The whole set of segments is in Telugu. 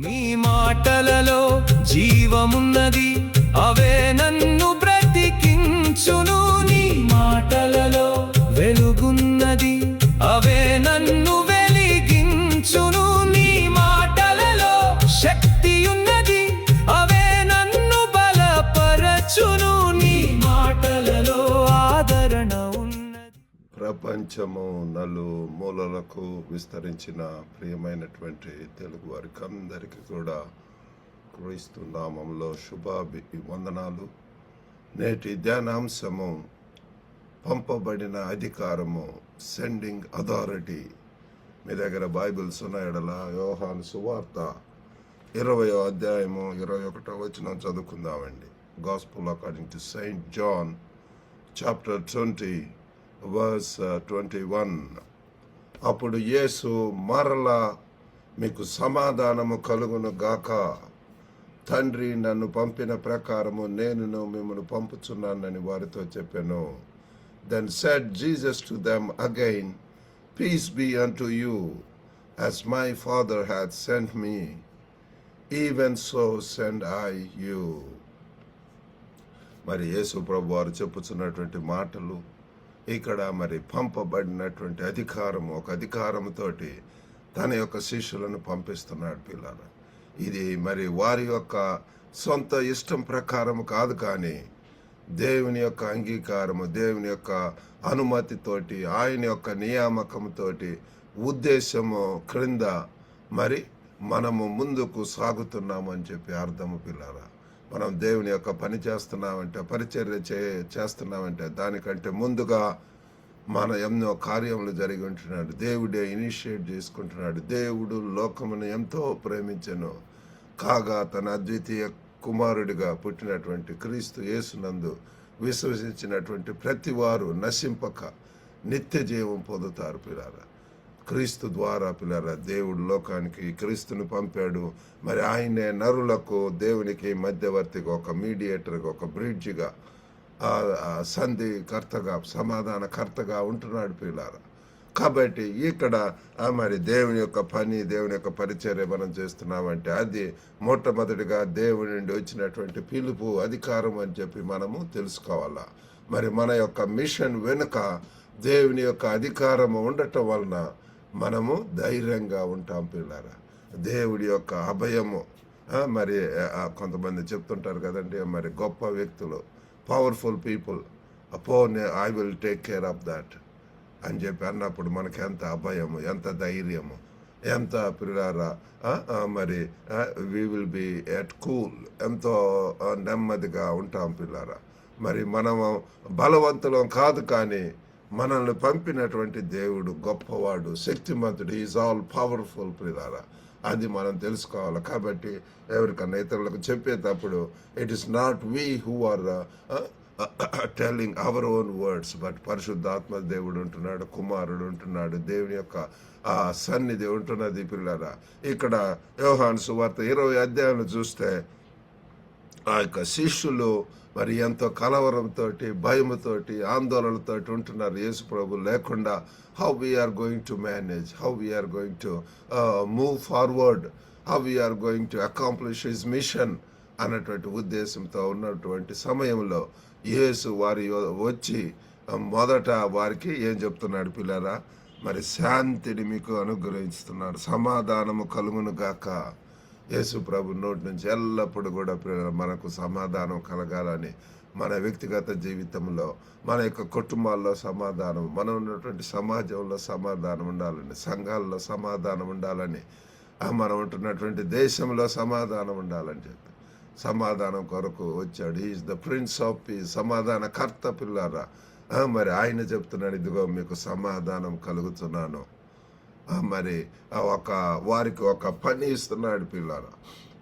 నీ మాటలలో జీవమున్నది, అవే నన్ను బ్రతికించును. నీ మాటలలో వెలుగున్నది, అవే నన్ను వెలిగించును. నీ మాటలలో శక్తియున్నది, అవే నన్ను బలపరచును. నీ మాటలలో ఆదరణ ఉన్నది. ప్రపంచము మూలలకు విస్తరించిన ప్రియమైనటువంటి తెలుగు వారికి అందరికీ కూడా క్రీస్తు నామంలో వందనాలు. నేటి ధ్యానాంశము పంపబడిన అధికారము, సెండింగ్ అథారిటీ. మీ దగ్గర బైబిల్స్ ఉన్న ఎడల యోహాను సువార్త 20వ అధ్యాయము 21వ వచనం చదువుకుందామండి. Gospel according to Saint John chapter 20 verse 21. అప్పుడు యేసు మరలా మీకు సమాధానము కలుగును గాక, తండ్రి నన్ను పంపిన ప్రకారము నేను మిమ్మల్ని పంపుచున్నానని వారితో చెప్పాను. Then said Jesus to them again, Peace be unto you, as my Father hath sent me, even so send I you. మరి యేసు ప్రభు వారు చెప్పుచున్నటువంటి మాటలు ఇక్కడ మరి పంపబడినటువంటి అధికారము, ఒక అధికారంతోటి తన యొక్క శిష్యులను పంపిస్తున్నాడు పిల్లలు. ఇది మరి వారి యొక్క సొంత ఇష్టం ప్రకారం కాదు, కానీ దేవుని యొక్క అంగీకారము, దేవుని యొక్క అనుమతితోటి, ఆయన యొక్క నియామకంతోటి, ఉద్దేశము క్రింద మరి మనము ముందుకు సాగుతున్నాము అని చెప్పి అర్థము పిల్లరా. మనం దేవుని యొక్క పని చేస్తున్నామంటే, పరిచర్య చేస్తున్నామంటే దానికంటే ముందుగా మన ఎన్నో కార్యములు జరిగి ఉంటున్నాడు. దేవుడే ఇనిషియేట్ చేసుకుంటున్నాడు. దేవుడు లోకమును ఎంతో ప్రేమించెను కాగా తన అద్వితీయ కుమారుడిగా పుట్టినటువంటి క్రీస్తు యేసునందు విశ్వసించినటువంటి ప్రతి వారు నశింపక నిత్య జీవం పొందుతారు పిల్లారా. క్రీస్తు ద్వారా పిల్లరా దేవుడు లోకానికి క్రీస్తుని పంపాడు. మరి ఆయనే నరులకు దేవునికి మధ్యవర్తిగా, ఒక మీడియేటర్గా, ఒక బ్రిడ్జిగా, సంధికర్తగా, సమాధానకర్తగా ఉంటున్నాడు పిల్లారా. కాబట్టి ఇక్కడ మరి దేవుని యొక్క పని, దేవుని యొక్క పరిచర్య మనం చేస్తున్నామంటే అది మొట్టమొదటిగా దేవుని నుండి వచ్చినటువంటి పిలుపు, అధికారం అని చెప్పి మనము తెలుసుకోవాలా. మరి మన యొక్క మిషన్ వెనుక దేవుని యొక్క అధికారము ఉండటం వలన మనము ధైర్యంగా ఉంటాం పిల్లారా. దేవుడి యొక్క అభయము. మరి కొంతమంది చెప్తుంటారు కదండి, మరి గొప్ప వ్యక్తులు, powerful people, I will take care of that అని చెప్పి అన్నప్పుడు మనకి ఎంత అభయము, ఎంత ధైర్యము, ఎంత పిల్లారా మరి we will be at cool, ఎంతో నెమ్మదిగా ఉంటాం పిల్లారా. మరి మనము బలవంతులం కాదు, కానీ మనల్ని పంపినటువంటి దేవుడు గొప్పవాడు, శక్తిమంతుడు. ఈజ్ ఆల్ పవర్ఫుల్ పిల్లారా. అది మనం తెలుసుకోవాలి. కాబట్టి ఎవరికన్నా ఇతరులకు చెప్పేటప్పుడు it is not we who are telling our own words, but పరిశుద్ధాత్మ దేవుడు ఉంటున్నాడు, కుమారుడు ఉంటున్నాడు, దేవుని యొక్క సన్నిధి ఉంటున్నది పిల్లారా. ఇక్కడ యోహాను సువార్త 20వ అధ్యాయంలో చూస్తే ఆ యొక్క శిష్యులు మరి ఎంతో కలవరంతో, భయముతోటి, ఆందోళనతో ఉంటున్నారు. యేసు ప్రభు లేకుండా how we are going to manage, how we are going to move forward, how we are going to accomplish his mission అన్నటువంటి ఉద్దేశంతో ఉన్నటువంటి సమయంలో యేసు వారి వచ్చి మొదట వారికి ఏం చెప్తున్నాడు పిల్లరా? మరి శాంతిని మీకు అనుగ్రహిస్తున్నాడు, సమాధానము కలుగును గాక. యేసు ప్రభు నోటి నుంచి ఎల్లప్పుడూ కూడా మనకు సమాధానం కలగాలని, మన వ్యక్తిగత జీవితంలో, మన యొక్క కుటుంబాల్లో సమాధానం, మనం ఉన్నటువంటి సమాజంలో సమాధానం ఉండాలని, సంఘాల్లో సమాధానం ఉండాలని, మనం ఉంటున్నటువంటి దేశంలో సమాధానం ఉండాలని చెప్పి సమాధానం కొరకు వచ్చాడు. Is the prince of peace, సమాధానకర్త పిల్లారా. మరి ఆయన చెప్తున్నాడు, ఇదిగో మీకు సమాధానం కలుగుతున్నాను. మరి వారికి ఒక పని ఇస్తున్నాడు పిల్లారా.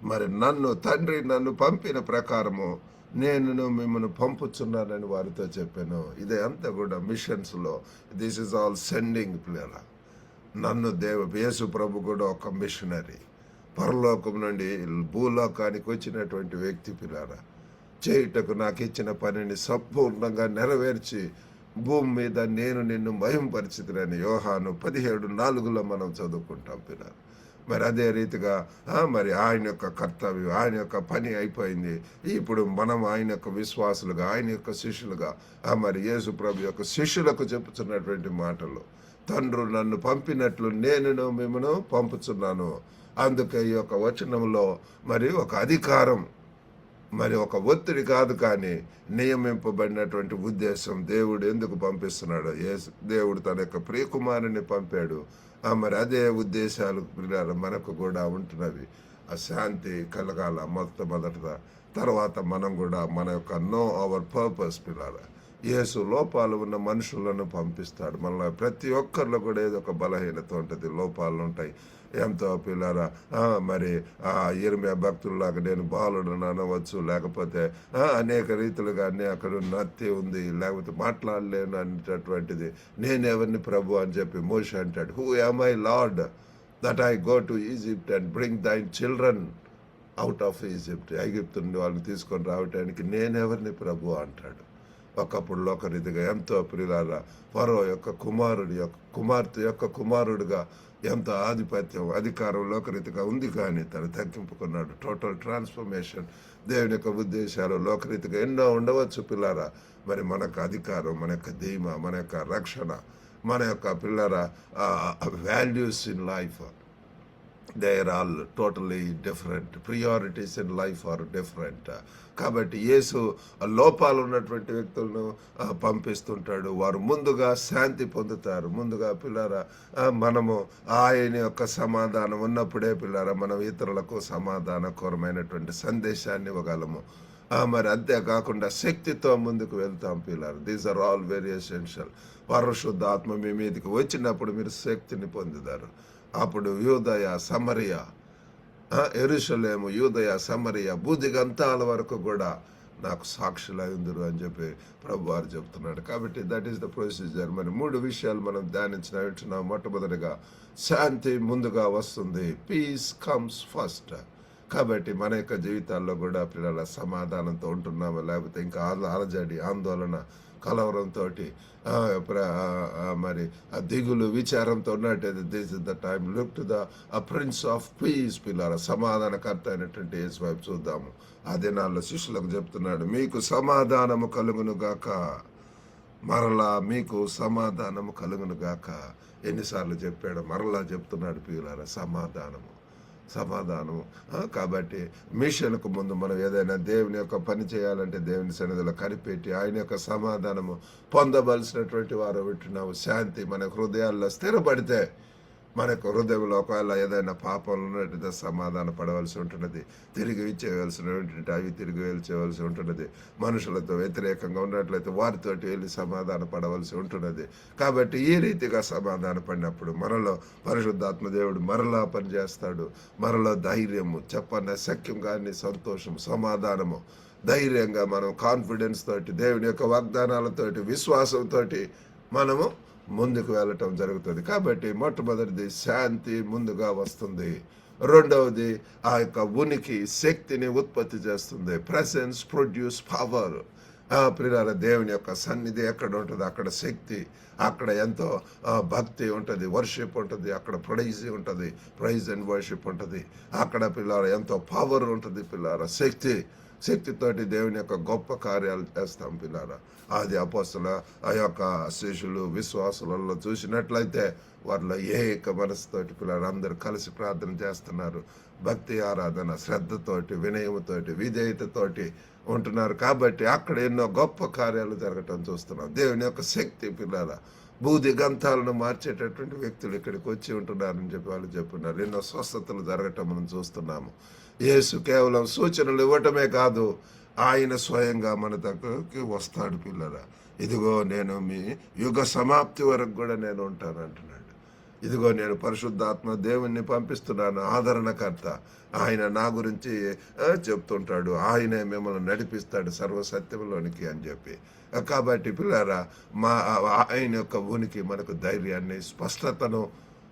మరి తండ్రి నన్ను పంపిన ప్రకారము నేను మిమ్మల్ని పంపుచున్నానని వారితో చెప్పాను. ఇదే అంతా కూడా మిషన్స్లో దిస్ ఈజ్ ఆల్ సెండింగ్ పిల్లారా. నన్ను యేసు ప్రభు కూడా ఒక మిషనరీ, పరలోకం నుండి భూలోకానికి వచ్చినటువంటి వ్యక్తి పిల్లారా. చేయుటకు నాకు ఇచ్చిన పనిని సంపూర్ణంగా నెరవేర్చి భూమి మీద నేను నిన్ను మహింపరిచితునని యోహాను 17:4 మనం చదువుకుంటాం పిల్లలు. మరి అదే రీతిగా మరి ఆయన యొక్క కర్తవ్యం, ఆయన యొక్క పని అయిపోయింది. ఇప్పుడు మనం ఆయన యొక్క విశ్వాసులుగా, ఆయన యొక్క శిష్యులుగా మరి యేసు ప్రభు యొక్క శిష్యులకు చెప్పుచున్నటువంటి మాటలు, తండ్రి నన్ను పంపినట్లు నేను మిమ్మను పంపుచున్నాను. అందుకే ఈ యొక్క వచనంలో మరి ఒక అధికారం, మరి ఒక ఒత్తిడి కాదు, కానీ నియమింపబడినటువంటి ఉద్దేశం. దేవుడు ఎందుకు పంపిస్తున్నాడు? దేవుడు తన యొక్క ప్రియకుమారుని పంపాడు. మరి అదే ఉద్దేశాలు మనకు కూడా ఉంటున్నవి. ఆ శాంతి కలగాల మొట్టమొదటిగా. తర్వాత మనం కూడా మన యొక్క నో అవర్ పర్పస్ పిల్లల. యేసు లోపాలు ఉన్న మనుషులను పంపిస్తాడు. మన ప్రతి ఒక్కరిలో కూడా ఏదో ఒక బలహీనత ఉంటుంది, లోపాలు ఉంటాయి. ఎంతో పిల్లరా మరి ఇర్మియా భక్తుల్లాగా నేను బాలుడు అనవచ్చు, లేకపోతే అనేక రీతులుగా అక్కడ నత్తి ఉంది, లేకపోతే మాట్లాడలేను అనేటటువంటిది. నేనెవరిని ప్రభు అని చెప్పి మోషే అంటాడు, who am I Lord that I go to Egypt and bring thine children out of Egypt. ఐగిప్తు నుండి వాళ్ళని తీసుకొని రావటానికి నేనెవరిని ప్రభు అంటాడు. ఒకప్పుడు లోకరీతిగా ఎంతో ప్రియులారా ఫరో యొక్క కుమార్తె యొక్క కుమారుడిగా ఎంత ఆధిపత్యం, అధికారం లోకరీతిగా ఉంది, కానీ తను తగ్గింపుకున్నాడు. Total transformation. దేవుని యొక్క ఉద్దేశాలు లోకరీతిగా ఎన్నో ఉండవచ్చు పిల్లారా. మరి మనకు అధికారం, మన యొక్క ధీమా, మన యొక్క రక్షణ, మన యొక్క పిల్లరా values in life, they are all totally different. Priorities in life are different. కాబట్టి యేసు లోపాలు ఉన్నటువంటి వ్యక్తులను పంపిస్తుంటాడు. వారు ముందుగా శాంతి పొందుతారు. ముందుగా పిల్లరా మనము ఆయన యొక్క సమాధానం ఉన్నప్పుడే పిల్లరా మనం ఇతరులకు సమాధానకరమైనటువంటి సందేశాన్ని ఇవ్వగలము. మరి అంతేకాకుండా శక్తితో ముందుకు వెళ్తాం పిల్లలు. These are all very essential. పరిశుద్ధాత్మ మీ మీదకి వచ్చినప్పుడు మీరు శక్తిని పొందుతారు. అప్పుడు యూదయ, సమరయ, యెరూషలేము, యూదయ, సమరయ, భూదిగంతాల వరకు కూడా నాకు సాక్షులై ఉందరు అని చెప్పి ప్రభు వారు చెప్తున్నాడు. కాబట్టి దట్ ఈస్ ద ప్రొసీజర్. మరి 3 విషయాలు మనం ధ్యానించినాం. మొట్టమొదటిగా శాంతి ముందుగా వస్తుంది. Peace comes first. కాబట్టి మన యొక్క జీవితాల్లో కూడా పిల్లల సమాధానంతో ఉంటున్నామా, లేకపోతే ఇంకా అలజడి, ఆందోళన, కలవరంతో మరి దిగులు, విచారంతో ఉన్నట్టయితే this is the time. Look to the prince of piece పిల్లల. సమాధానకర్త అయినటువంటి యేసు వైపు చూద్దాము. ఆ దినాల్లో శిష్యులకు చెప్తున్నాడు, మీకు సమాధానము కలుగును గాక. మరలా మీకు సమాధానము కలుగును గాక. ఎన్నిసార్లు చెప్పాడు, మరలా చెప్తున్నాడు పిల్లల. సమాధానము. కాబట్టి మిషన్కు ముందు మనం ఏదైనా దేవుని యొక్క పని చేయాలంటే దేవుని సన్నిధిలో కనిపెట్టి ఆయన యొక్క సమాధానము పొందవలసినటువంటి వారు వింటున్నాము. శాంతి మన హృదయాల్లో స్థిరపడితే మనకు హృదయంలో ఒకవేళ ఏదైనా పాపంలో ఉన్నట్టు సమాధాన పడవలసి ఉంటున్నది. తిరిగి ఇచ్చేయవలసినటువంటి అవి తిరిగి వెళ్ళవలసి ఉంటున్నది. మనుషులతో వ్యతిరేకంగా ఉన్నట్లయితే వారితోటి వెళ్ళి సమాధాన పడవలసి ఉంటున్నది. కాబట్టి ఈ రీతిగా సమాధాన పడినప్పుడు మనలో పరిశుద్ధాత్మ దేవుడు మరలా పనిచేస్తాడు. మనలో ధైర్యము, చెప్పన్న శక్యం కానీ సంతోషం, సమాధానము, ధైర్యంగా మనం కాన్ఫిడెన్స్ తోటి, దేవుని యొక్క వాగ్దానాలతోటి, విశ్వాసంతో మనము ముందుకు వెళ్ళటం జరుగుతుంది. కాబట్టి మొట్టమొదటిది శాంతి ముందుగా వస్తుంది. రెండవది ఆ యొక్క ఉనికి శక్తిని ఉత్పత్తి చేస్తుంది. Presence produce power. ప్రియులార దేవుని యొక్క సన్నిధి ఎక్కడ ఉంటుంది అక్కడ శక్తి, అక్కడ ఎంతో భక్తి ఉంటుంది, వర్షిప్ ఉంటుంది, అక్కడ ప్రైజ్ అండ్ వర్షిప్ ఉంటుంది. అక్కడ పిల్లార ఎంతో పవర్ ఉంటుంది పిల్లార. శక్తితోటి దేవుని యొక్క గొప్ప కార్యాలు చేస్తాం పిల్లారా. ఆది అపోస్తల ఆ యొక్క శిష్యులు, విశ్వాసులలో చూసినట్లయితే వారిలో ఏక మనసుతోటి పిల్లలు అందరూ కలిసి ప్రార్థన చేస్తున్నారు. భక్తి ఆరాధన, శ్రద్ధతోటి, వినయముతోటి, విధేయతతోటి ఉంటున్నారు. కాబట్టి అక్కడ ఎన్నో గొప్ప కార్యాలు జరగటం చూస్తున్నాం. దేవుని యొక్క శక్తి పిల్లల బూది గంతాలను మార్చేటటువంటి వ్యక్తులు ఇక్కడికి వచ్చి ఉంటున్నారని చెప్పి వాళ్ళు చెప్తున్నారు. ఎన్నో స్వస్థతలు జరగటం మనం చూస్తున్నాము. యేసు కేవలం సూచనలు ఇవ్వటమే కాదు, ఆయన స్వయంగా మన దగ్గరికి వస్తాడు పిల్లరా. ఇదిగో నేను మీ యుగ సమాప్తి వరకు కూడా నేను ఉంటాను అంటున్నాడు. ఇదిగో నేను పరిశుద్ధాత్మ దేవుణ్ణి పంపిస్తున్నాను, ఆదరణకర్త. ఆయన నా గురించి చెప్తుంటాడు, ఆయనే మిమ్మల్ని నడిపిస్తాడు సర్వసత్యంలోనికి అని చెప్పి. కాబట్టి పిల్లరా ఆయన యొక్క ఉనికి మనకు ధైర్యాన్ని, స్పష్టతను,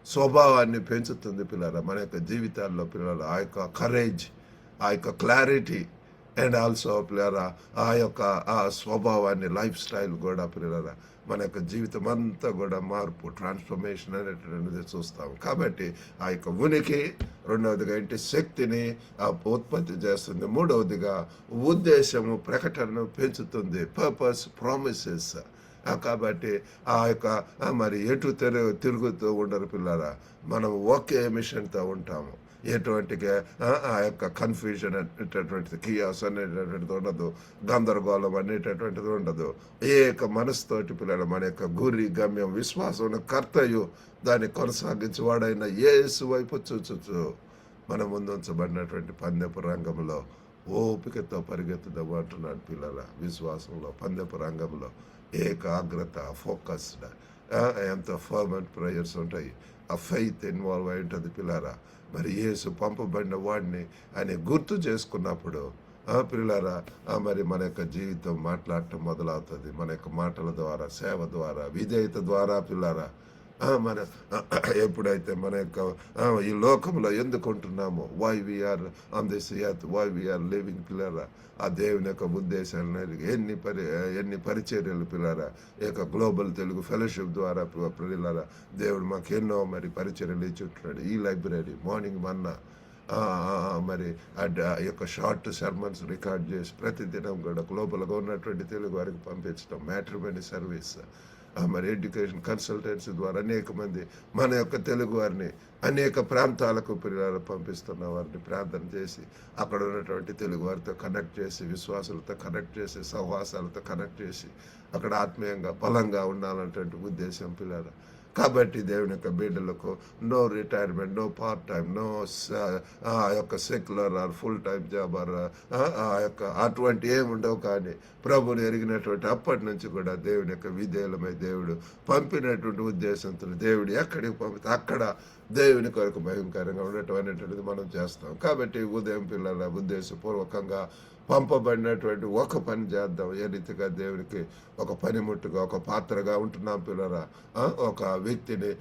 స్వభావాన్ని పెంచుతుంది పిల్లరా. మన యొక్క జీవితాల్లో పిల్లలు ఆ యొక్క కరేజ్, ఆ యొక్క క్లారిటీ, అండ్ ఆల్సో పిల్లరా ఆ యొక్క ఆ స్వభావాన్ని లైఫ్ స్టైల్ కూడా పిల్లరా మన యొక్క జీవితం అంతా కూడా మార్పు ట్రాన్స్ఫర్మేషన్ అనేటువంటిది చూస్తాం. కాబట్టి ఆ యొక్క ఉనికి, రెండవదిగా ఏంటి శక్తిని ఉత్పత్తి చేస్తుంది, మూడవదిగా ఉద్దేశము ప్రకటనను పెంచుతుంది, పర్పస్ ప్రామిసెస్. కాబట్టి ఆ యొక్క మరి ఎటు తిరుగుతూ ఉండరు పిల్లరా, మనం ఒకే మిషన్తో ఉంటాము. ఎటువంటిగా ఆ యొక్క కన్ఫ్యూజన్ అనేటటువంటిది, కియాస్ అనేటటువంటిది ఉండదు, గందరగోళం అనేటటువంటిది ఉండదు. ఏక మనసుతోటి పిల్లలు మన యొక్క గురి గమ్యం విశ్వాసం కర్తయు దాన్ని కొనసాగించేవాడైన యేసు వైపు చూచుచు మన ముందు ఉంచబడినటువంటి పందెపు రంగంలో ఓపికతో పరిగెత్తుదాము అంటున్నాడు పిల్లల. విశ్వాసంలో పందెపు రంగంలో ఏకాగ్రత, ఫోకస్డ్, ఎంతో ఫర్మెంట్ ప్రేయర్స్ ఉంటాయి. ఆ ఫెయిత్ ఇన్వాల్వ్ అయి ఉంటుంది పిల్లరా. మరి యేసు పంపబడిన వాడిని అని గుర్తు చేసుకున్నప్పుడు పిల్లరా మరి మన యొక్క జీవితం మాట్లాడటం మొదలవుతుంది. మన యొక్క మాటల ద్వారా, సేవ ద్వారా, విధేయత ద్వారా పిల్లరా మన ఎప్పుడైతే మన యొక్క ఈ లోకంలో ఎందుకు ఉంటున్నామో, why we are on this earth, why we are living పిల్లరా, ఆ దేవుని యొక్క ఉద్దేశాలు ఎన్ని పరిచర్యలు పిల్లరా ఈ యొక్క గ్లోబల్ తెలుగు ఫెలోషిప్ ద్వారా పిల్లరా దేవుడు మాకు ఎన్నో మరి పరిచర్యలు ఇచ్చుంటున్నాడు. ఈ లైబ్రరీ మార్నింగ్ మన్నా మరి ఆ యొక్క షార్ట్ సర్మన్స్ రికార్డ్ చేసి ప్రతిదినం కూడా గ్లోబల్గా ఉన్నటువంటి తెలుగు వారికి పంపించడం, మ్యాట్రిమనీ సర్వీస్, మరి ఎడ్యుకేషన్ కన్సల్టెన్సీ ద్వారా అనేక మంది మన యొక్క తెలుగు వారిని అనేక ప్రాంతాలకు పిల్లలు పంపిస్తున్న వారిని ప్రార్థన చేసి అక్కడ ఉన్నటువంటి తెలుగు వారితో కనెక్ట్ చేసి, విశ్వాసాలతో కనెక్ట్ చేసి, సహవాసాలతో కనెక్ట్ చేసి అక్కడ ఆత్మీయంగా బలంగా ఉండాలన్నటువంటి ఉద్దేశం పిల్లలు. కాబట్టి దేవుని యొక్క బిడ్డలకు no retirement, no part time, no ఆ యొక్క secular or full time job or ఆ యొక్క అటువంటి ఏముండవు. కానీ ప్రభుని ఎరిగినటువంటి అప్పటి నుంచి కూడా దేవుని యొక్క విధేయులమై దేవుడు పంపినటువంటి ఉద్దేశంతో దేవుడు ఎక్కడికి పంపితే అక్కడ దేవుని కొరకు భయంకరంగా ఉండటం అనేటువంటిది మనం చేస్తాం. కాబట్టి ఉదయం పిల్లల ఉద్దేశపూర్వకంగా పంపబడినటువంటి ఒక పని చేద్దాం. ఏ రీతిగా దేవునికి ఒక పనిముట్టుగా, ఒక పాత్రగా ఉంటున్నాం పిల్లరా. ఒక వ్యక్తిని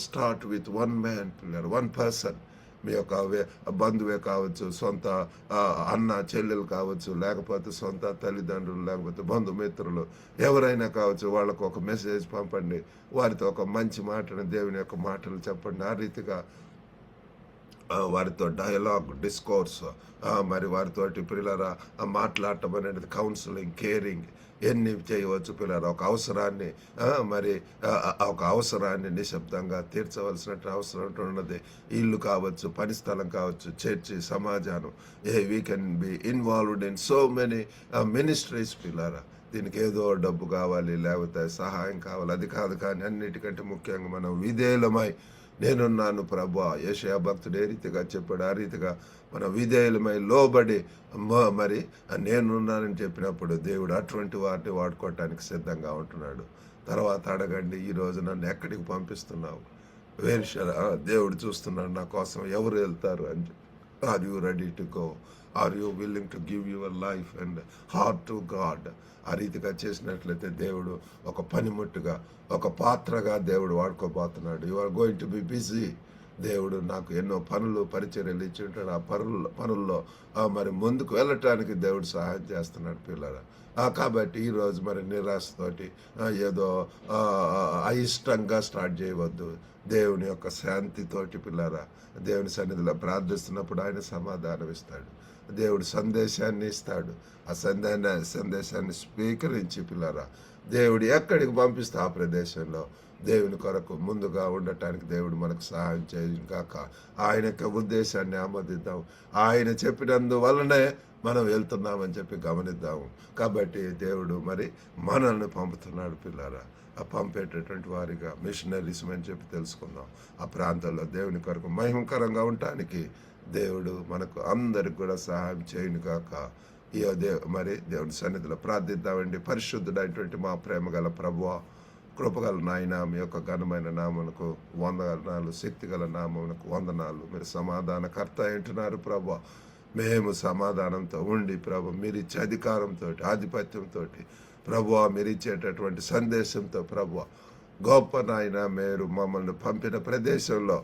స్టార్ట్ విత్ వన్ మ్యాన్ పిల్లర్, వన్ పర్సన్. మీ యొక్క బంధువే కావచ్చు, సొంత అన్న చెల్లెలు కావచ్చు, లేకపోతే సొంత తల్లిదండ్రులు, లేకపోతే బంధుమిత్రులు ఎవరైనా కావచ్చు, వాళ్ళకు ఒక మెసేజ్ పంపండి, వారితో ఒక మంచి మాటను, దేవుని యొక్క మాటలు చెప్పండి. ఆ రీతిగా వారితో డయలాగ్, డిస్కోర్స్, మరి వారితోటి పిల్లరా మాట్లాడటం అనేది కౌన్సిలింగ్, కేరింగ్ ఎన్ని చేయవచ్చు పిల్లరా. ఒక అవసరాన్ని మరి ఒక అవసరాన్ని నిశ్శబ్దంగా తీర్చవలసిన అవసరం ఉన్నది. ఇల్లు కావచ్చు, పని స్థలం కావచ్చు, చర్చి, సమాజానం, we can be involved in so many ministries పిల్లరా. దీనికి ఏదో డబ్బు కావాలి, లేకపోతే సహాయం కావాలి, అది కాదు. కానీ అన్నిటికంటే ముఖ్యంగా మనం విధేయులమై నేనున్నాను ప్రభా, యెషయా భక్తుడు ఏ రీతిగా చెప్పాడు ఆ రీతిగా మన విధేయులమై లోబడి మరి నేనున్నానని చెప్పినప్పుడు దేవుడు అటువంటి వాటిని వాడుకోవటానికి సిద్ధంగా ఉంటున్నాడు. తర్వాత అడగండి, ఈరోజు నన్ను ఎక్కడికి పంపిస్తున్నావు? దేవుడు చూస్తున్నాడు నా కోసం ఎవరు వెళ్తారు అని చెప్పి. Are you ready to go? Are you willing to give your life and heart to God? ఆ రీతిగా చేసినట్లయితే దేవుడు ఒక పనిముట్టుగా, ఒక పాత్రగా దేవుడు వాడుకోబోతున్నాడు. You are going to be busy. దేవుడు నాకు ఎన్నో పనులు, పరిచర్యలు ఇచ్చి ఉంటాడు. ఆ పనుల్లో మరి ముందుకు వెళ్ళటానికి దేవుడు సహాయం చేస్తున్నాడు పిల్లరా. కాబట్టి ఈరోజు మరి నిరాశతోటి ఏదో అయిష్టంగా స్టార్ట్ చేయవద్దు. దేవుని యొక్క శాంతితోటి పిల్లరా దేవుని సన్నిధిలో ప్రార్థిస్తున్నప్పుడు ఆయన సమాధానం ఇస్తాడు. దేవుడు సందేశాన్ని ఇస్తాడు. ఆ సందేశాన్ని స్వీకరించి పిల్లరా దేవుడు ఎక్కడికి పంపిస్తే ఆ ప్రదేశంలో దేవుని కొరకు ముందుగా ఉండటానికి దేవుడు మనకు సహాయం చేయను కాక. ఆయన యొక్క ఉద్దేశాన్ని ఆమోదిద్దాం. ఆయన చెప్పినందువల్లనే మనం వెళ్తున్నామని చెప్పి గమనిద్దాము. కాబట్టి దేవుడు మరి మనల్ని పంపుతున్నాడు పిల్లరా. ఆ పంపేటటువంటి వారిగా మిషనరీస్ అని చెప్పి తెలుసుకుందాం. ఆ ప్రాంతాల్లో దేవుని కొరకు మహిమకరంగా ఉండటానికి దేవుడు మనకు అందరికి కూడా సహాయం చేయను కాక. మరి దేవుని సన్నిధిలో ప్రార్థిద్దామండి. పరిశుద్ధుడైనటువంటి మా ప్రేమ గల ప్రభువా, కృపగల నాయన, మీ యొక్క ఘనమైన నామమునకు వందనాలు, శక్తిగల నామమునకు వందనాలు. మీరు సమాధానకర్త అంటున్నారు ప్రభువా. మేము సమాధానంతో ఉండి ప్రభు మీరిచ్చే అధికారంతో, ఆధిపత్యంతో ప్రభువా, మీరు ఇచ్చేటటువంటి సందేశంతో ప్రభువా గొప్ప నాయన మీరు మమ్మల్ని పంపిన ప్రదేశంలో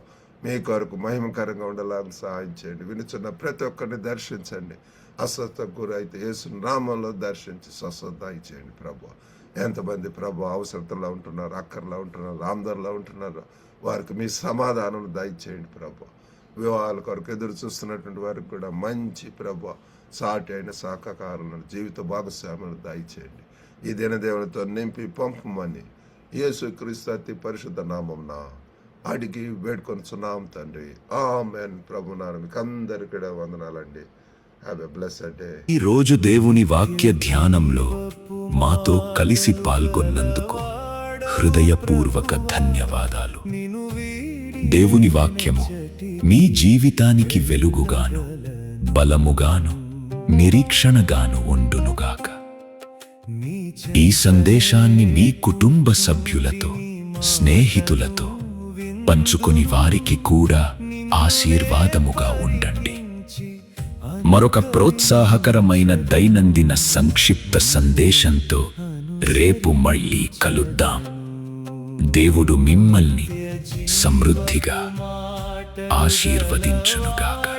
మీ కొరకు మహిమకరంగా ఉండాలని సహాయం చేయండి. వినుచున్న ప్రతి ఒక్కరిని దర్శించండి. అస్వస్థకు గురైతే యేసు నామంలో దర్శించి స్వస్థత ఇచ్చేయండి ప్రభు. ఎంతమంది ప్రభు అవసరతలో ఉంటున్నారు, అక్కర్లో ఉంటున్నారు, ఆందోళనలో ఉంటున్నారు, వారికి మీ సమాధానం దయచేయండి ప్రభు. వివాహాల కొరకు ఎదురు చూస్తున్నటువంటి వారికి కూడా మంచి ప్రభు సాటి అయిన సహకారులను జీవిత భాగస్వాములను దయచేయండి. ఈ దినదేవునితో నింపి పంపమని యేసుక్రీస్తు అతి పరిశుద్ధ నామమున అడిగి వేడుకొనుచున్నాం తండ్రి. ఆమేన్. ప్రభునాను మీకు అందరికీ కూడా వందనాలండి. Have a blessed day. ఈ రోజు దేవుని వాక్య ధ్యానంలో మాతో కలిసి పాల్గొన్నందుకు హృదయపూర్వక ధన్యవాదాలు. దేవుని వాక్యము మీ జీవితానికి వెలుగుగాను, బలముగాను, నిరీక్షణగాను ఉండునుగాక. ఈ సందేశాన్ని మీ కుటుంబ సభ్యులతో, స్నేహితులతో పంచుకొని వారికి కూడా ఆశీర్వాదముగా ఉండండి. మరొక ప్రోత్సాహకరమైన దైనందిన సంక్షిప్త సందేశంతో రేపు మళ్ళీ కలుద్దాం. దేవుడు మిమ్మల్ని సమృద్ధిగా ఆశీర్వదించునుగాక.